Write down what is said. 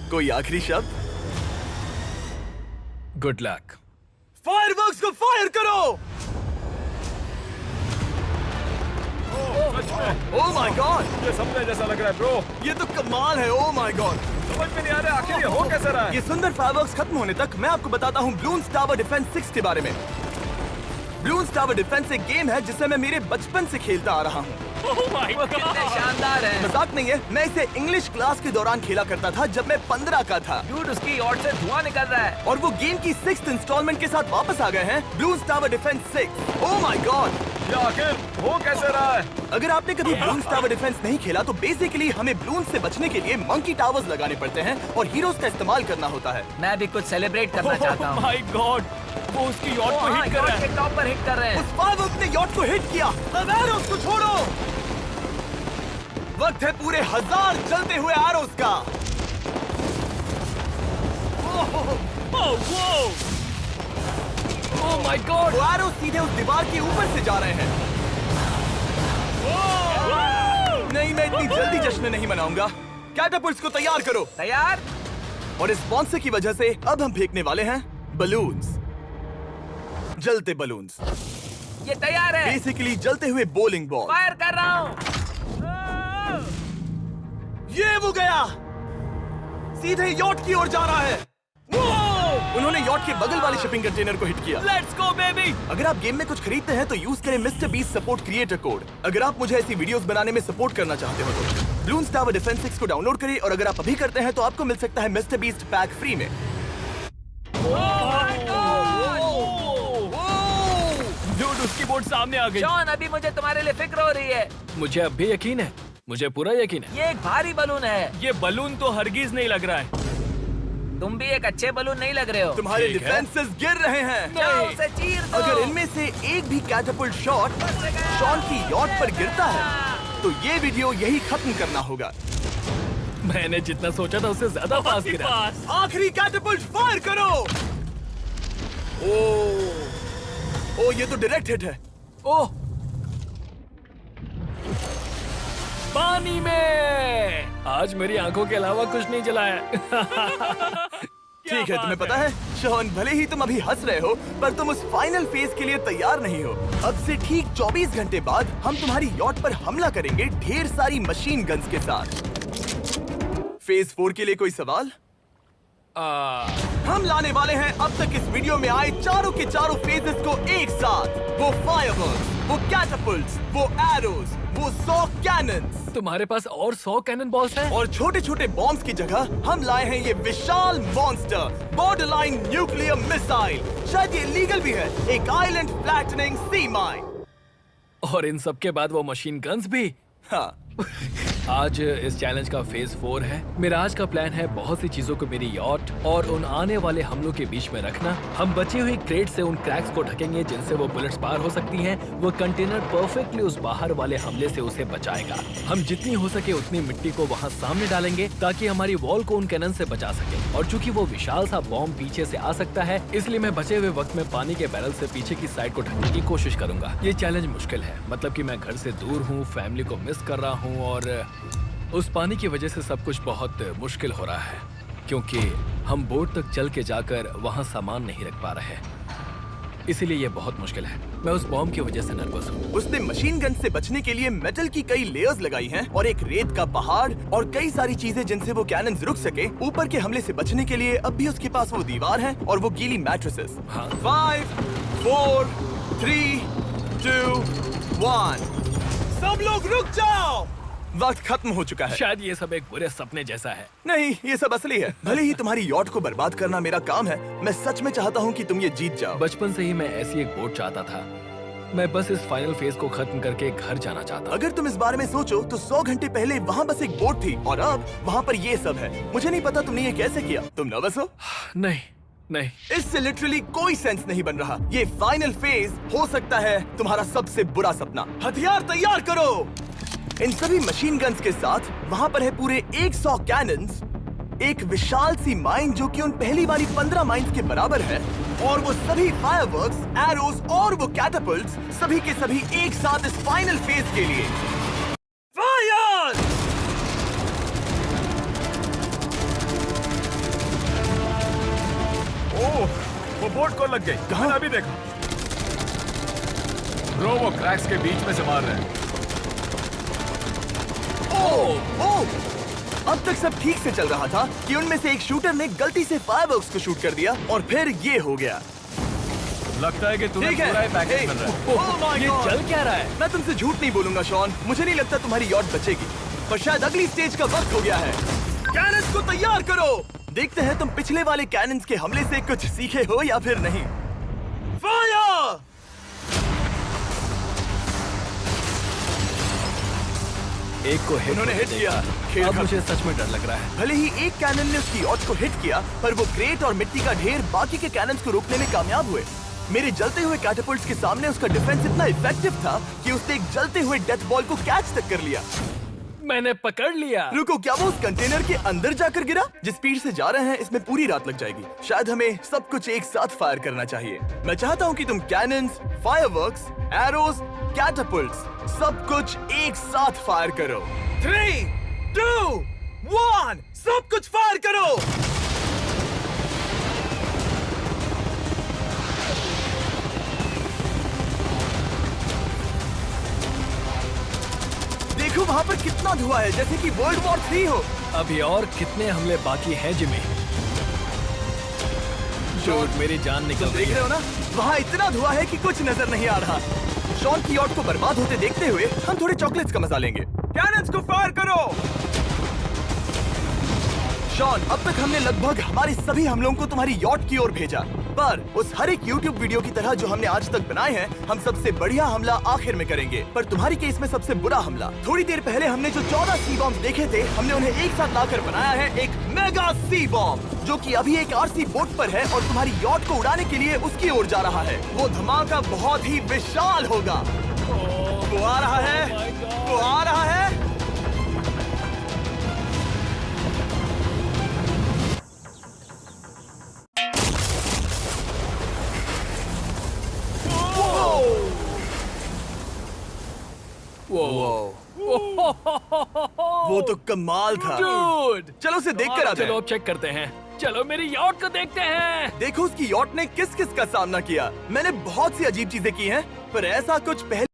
कोई आखिरी शब्द? Good luck. फायरवर्क्स को फायर करो। ओह माय गॉड, ये सपने जैसा लग रहा है ब्रो। ये तो कमाल है। ओह माय गॉड, समझ में नहीं आ रहा आखिर ये हो कैसा रहा है। ये सुंदर फायरवर्क्स खत्म होने तक मैं आपको बताता हूँ ब्लून्स टावर डिफेंस 6 के बारे में। ब्लून्स टावर डिफेंस एक गेम है जिसे मैं मेरे बचपन से खेलता आ रहा हूँ। कितने शानदार है। मजाक नहीं है, मैं इसे इंग्लिश क्लास के दौरान खेला करता था जब मैं 15 का था। डूड, उसकी यार्ड से धुआं निकल रहा है। और वो गेम की 6th इंस्टॉलमेंट के साथ वापस आ गए हैं, balloons tower defence 6। Oh my God, ये आखिर हो कैसे रहा है। अगर आपने कभी ब्लून्स टावर डिफेंस नहीं खेला तो बेसिकली हमें ब्लून्स से बचने के लिए मंकी टावर्स लगाने पड़ते हैं और हीरोज का इस्तेमाल करना होता है। मैं भी कुछ सेलिब्रेट करना चाहता हूँ। माय गॉड, वो उसकी यॉट को हिट कर रहा है। टॉप पर हिट कर रहे हैं। उस फायरवर्क ने यॉट को हिट किया। अब एरोस को छोड़ो। वक्त है पूरे 1000 चलते हुए एरोस का। ओह माय गॉड, वो एरोस सीधे उस दीवार के ऊपर से जा रहे हैं। नहीं, मैं इतनी जल्दी जश्न नहीं मनाऊंगा। कैटापल्ट्स को तैयार करो। तैयार। और इस स्पॉन्सर की वजह से अब हम फेंकने वाले हैं बलून्स, जलते बलून्स। ये तैयार है। बेसिकली जलते हुए बोलिंग बॉल। फायर कर रहा हूँ। ये वो गया, सीधे यॉट की ओर जा रहा है। उन्होंने यॉट के बगल वाले शिपिंग कंटेनर को हिट किया। Let's go baby. अगर आप गेम में कुछ खरीदते हैं तो यूज करें mister beast support creator code. अगर आप मुझे ऐसी वीडियोस बनाने में सपोर्ट करना चाहते हो तो ब्लून्स टावर डिफेंस 6 को डाउनलोड करें और अगर आप अभी करते हैं तो आपको मिल सकता है मिस्टर बीस्ट पैक फ्री में। डूड, उसकी बोट सामने आ गई। जॉन, अभी मुझे तुम्हारे लिए फिक्र हो रही है। मुझे अब भी यकीन है, मुझे पूरा यकीन है। ये एक भारी बलून है। ये बलून तो हरगिज नहीं लग रहा है। तुम भी एक अच्छे बलून नहीं लग रहे हो। तुम्हारे ठीक है। डिफेंसेस गिर रहे हैं। जाओ, उसे चीर दो। अगर इनमें से एक भी कैटापल्ट शॉट शॉन की यॉट पर गिरता है तो ये वीडियो यही खत्म करना होगा। मैंने जितना सोचा था उससे ज्यादा पास गिरा। आखिरी कैटापल्ट फायर करो। ओ ये तो डायरेक्ट हिट है। ओह, पानी में। आज मेरी आंखों के अलावा कुछ नहीं जला है। ठीक है, तुम्हें पता है शॉन, भले ही तुम अभी हंस रहे हो पर तुम उस फाइनल फेज के लिए तैयार नहीं हो। अब से ठीक 24 घंटे बाद हम तुम्हारी यॉट पर हमला करेंगे ढेर सारी मशीन गन्स के साथ। फेज 4 के लिए कोई सवाल? हम लाने वाले हैं अब तक इस वीडियो में आए चारों के चारों फेजेस को एक साथ। वो फायरवर्क्स, वो कैटापल्ट्स, वो एरोज, वो 100 कैनन्स। तुम्हारे पास और 100 कैनन बॉल्स हैं? और छोटे छोटे बॉम्ब्स की जगह हम लाए हैं ये विशाल मॉन्स्टर, बॉर्डरलाइन न्यूक्लियर मिसाइल। शायद ये लीगल भी है, एक आइलैंड फ्लैटनिंग सी माइन। और इन सब के बाद वो मशीन गन्स भी। हाँ, आज इस चैलेंज का फेज 4 है। मेरा आज का प्लान है बहुत सी चीजों को मेरी यॉट और उन आने वाले हमलों के बीच में रखना। हम बची हुई क्रेट से उन क्रैक्स को ढकेंगे जिनसे वो बुलेट्स पार हो सकती हैं। वो कंटेनर परफेक्टली उस बाहर वाले हमले से उसे बचाएगा। हम जितनी हो सके उतनी मिट्टी को वहाँ सामने डालेंगे ताकि हमारी वॉल को उन कैनन से बचा सके। और चूंकि वो विशाल सा बॉम्ब पीछे से आ सकता है, इसलिए मैं बचे हुए वक्त में पानी के बैरल से पीछे की साइड को ढकने की कोशिश करूंगा। ये चैलेंज मुश्किल है, मतलब कि मैं घर से दूर हूँ, फैमिली को मिस कर रहा हूँ और उस पानी की वजह से सब कुछ बहुत मुश्किल हो रहा है क्योंकि हम बोट तक चल के जाकर वहाँ सामान नहीं रख पा रहे। इसीलिए ये बहुत मुश्किल है। मैं उस बॉम्ब की वजह से नर्वस हूँ। उसने मशीन गन से बचने के लिए मेटल की कई लेयर्स लगाई हैं और एक रेत का पहाड़ और कई सारी चीजें जिनसे वो कैनन रुक सके। ऊपर के हमले से बचने के लिए अब भी उसके पास वो दीवार है और वो गीली मैट्रेसेस। हाँ। 5, 4, 3, 2, 1। सब लोग रुक जाओ, वक्त खत्म हो चुका है। शायद ये सब एक बुरे सपने जैसा है। नहीं, ये सब असली है। भले ही तुम्हारी यॉट को बर्बाद करना मेरा काम है, मैं सच में चाहता हूँ कि तुम ये जीत जाओ। बचपन से ही मैं ऐसी एक बोट चाहता था। मैं बस इस फाइनल फेज को खत्म करके घर जाना चाहता। अगर तुम इस बारे में सोचो तो 100 घंटे पहले वहाँ बस एक बोट थी और अब वहाँ पर ये सब है। मुझे नहीं पता तुमने ये कैसे किया। तुम नर्वस हो? नहीं नहीं, इससे लिटरली कोई सेंस नहीं बन रहा। ये फाइनल फेज हो सकता है तुम्हारा सबसे बुरा सपना। हथियार तैयार करो। इन सभी मशीन गन्स के साथ वहाँ पर है पूरे 100 कैनन्स, एक विशाल सी माइन जो कि उन पहली वाली 15 माइंस के बराबर है और वो सभी फायरवर्क्स, एरोज और वो कैटापल्ट्स सभी के सभी एक साथ इस फाइनल फेज के लिए। फायर! वो बोट को लग गई। कहाँ? मैंने अभी देखा। ब्रो वो क्रैक्स के बीच में से मार रहे हैं। अब तक सब ठीक से चल रहा था कि उनमें से एक शूटर ने गलती से फायरवर्क्स को शूट कर दिया और फिर ये हो गया। लगता है कि तुम्हें ठीक है। पूरा ही पैकेज मिल रहा है। Oh my ये God! चल क्या रहा है? मैं तुमसे झूठ नहीं बोलूंगा शॉन, मुझे नहीं लगता तुम्हारी यॉट बचेगी, पर शायद अगली स्टेज का वक्त हो गया है। कैनन्स को तैयार करो। देखते हैं तुम पिछले वाले कैनन्स के हमले से कुछ सीखे हो या फिर नहीं। फायर! एक को हिट उन्होंने हिट किया। खेल अब खत्म। मुझे सच में डर लग रहा है। भले ही एक कैनन ने उसकी यॉट को हिट किया, पर वो क्रेट और मिट्टी का ढेर बाकी के कैनन्स को रोकने में कामयाब हुए। मेरे जलते हुए कैटापल्ट्स के सामने उसका डिफेंस इतना इफेक्टिव था कि उसने एक जलते हुए डेथ बॉल को कैच तक कर लिया। मैंने पकड़ लिया। रुको, क्या वो उस कंटेनर के अंदर जाकर गिरा? जिस स्पीड से जा रहे हैं इसमें पूरी रात लग जाएगी। शायद हमें सब कुछ एक साथ फायर करना चाहिए। मैं चाहता हूँ कि तुम कैनन्स, फायरवर्क्स, एरोज, कैटापल्ट्स सब कुछ एक साथ फायर करो। 3, 2, 1, सब कुछ फायर करो। देखो वहाँ पर कितना धुआं है, जैसे कि वर्ल्ड वॉर 3 हो। अभी और कितने हमले बाकी हैं जिमी? शूट, मेरी जान निकल रही देख रहे है। हो ना, वहाँ इतना धुआं है कि कुछ नजर नहीं आ रहा। शॉन की यॉट को बर्बाद होते देखते हुए हम थोड़े चॉकलेट्स का मजा लेंगे। कैनन्स को फायर करो। शॉन, अब तक हमने लगभग हमारे सभी हमलों को तुम्हारी यॉट की ओर भेजा, पर उस हर एक YouTube वीडियो की तरह जो हमने आज तक बनाए हैं, हम सबसे बढ़िया हमला आखिर में करेंगे। पर तुम्हारी केस में सबसे बुरा हमला। थोड़ी देर पहले हमने जो 14 सी बॉम्ब देखे थे, हमने उन्हें एक साथ लाकर बनाया है एक मेगा सी बॉम्ब, जो कि अभी एक आरसी बोट पर है और तुम्हारी यॉट को उड़ाने के लिए उसकी ओर जा रहा है। वो धमाका बहुत ही विशाल होगा। वो आ रहा है, वो आ रहा है। वो तो कमाल था। Dude! चलो उसे देख कर आते चलो हैं। अब चेक करते हैं। चलो मेरी यॉट को देखते हैं। देखो उसकी यॉट ने किस किस का सामना किया। मैंने बहुत सी अजीब चीजें की हैं, पर ऐसा कुछ पहले